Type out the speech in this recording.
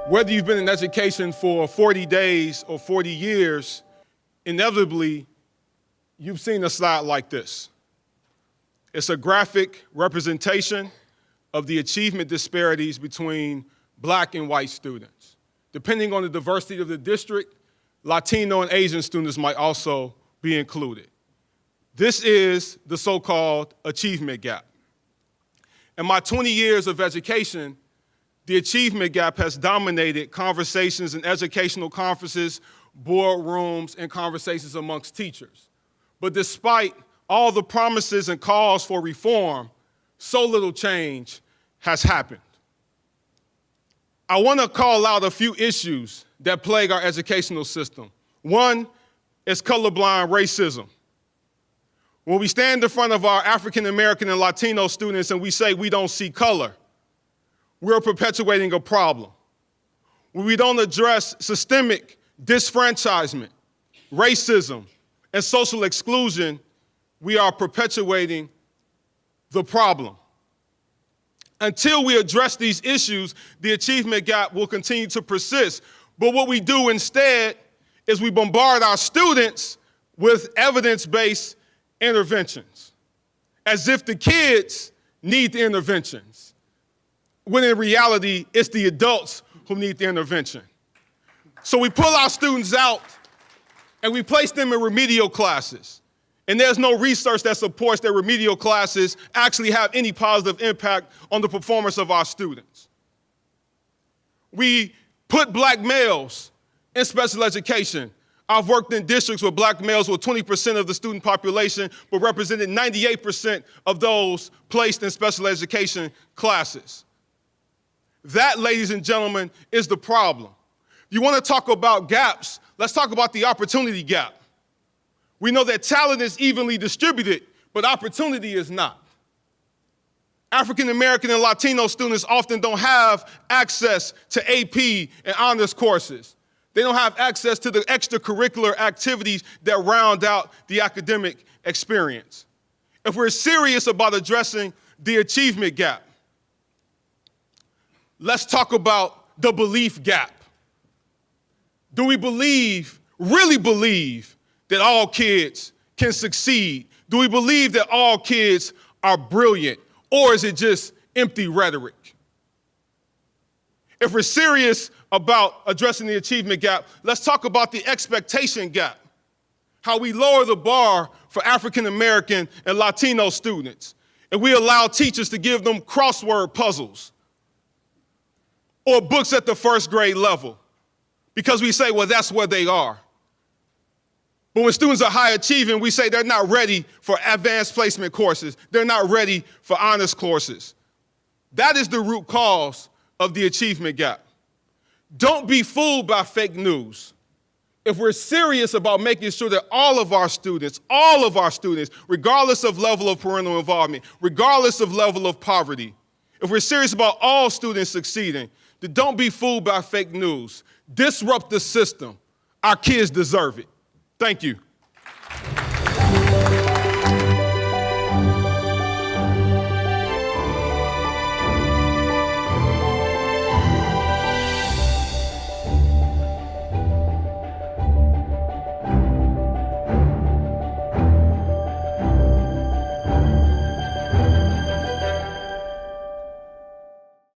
Whether you've been in education for 40 days or 40 years, inevitably, you've seen a slide like this. It's a graphic representation of the achievement disparities between Black and white students. Depending on the diversity of the district, Latino and Asian students might also be included. This is the so-called achievement gap. In my 20 years of education, the achievement gap has dominated conversations in educational conferences, boardrooms, and conversations amongst teachers. But despite all the promises and calls for reform, so little change has happened. I want to call out a few issues that plague our educational system. One is colorblind racism. When we stand in front of our African American and Latino students and we say we don't see color, we're perpetuating a problem. When we don't address systemic disfranchisement, racism, and social exclusion, we are perpetuating the problem. Until we address these issues, the achievement gap will continue to persist. But what we do instead is we bombard our students with evidence-based interventions, as if the kids need the interventions, when in reality, it's the adults who need the intervention. So we pull our students out and we place them in remedial classes. And there's no research that supports that remedial classes actually have any positive impact on the performance of our students. We put Black males in special education. I've worked in districts where Black males were 20% of the student population, but represented 98% of those placed in special education classes. That, ladies and gentlemen, is the problem. You want to talk about gaps? Let's talk about the opportunity gap. We know that talent is evenly distributed, but opportunity is not. African American and Latino students often don't have access to AP and honors courses. They don't have access to the extracurricular activities that round out the academic experience. If we're serious about addressing the achievement gap, let's talk about the belief gap. Do we really believe that all kids can succeed? Do we believe that all kids are brilliant? Or is it just empty rhetoric? If we're serious about addressing the achievement gap, let's talk about the expectation gap. How we lower the bar for African American and Latino students, and we allow teachers to give them crossword puzzles or books at the first grade level because we say, well, that's where they are. But when students are high achieving, we say they're not ready for advanced placement courses. They're not ready for honors courses. That is the root cause of the achievement gap. Don't be fooled by fake news. If we're serious about making sure that all of our students, regardless of level of parental involvement, regardless of level of poverty, if we're serious about all students succeeding, then don't be fooled by fake news. Disrupt the system. Our kids deserve it. Thank you.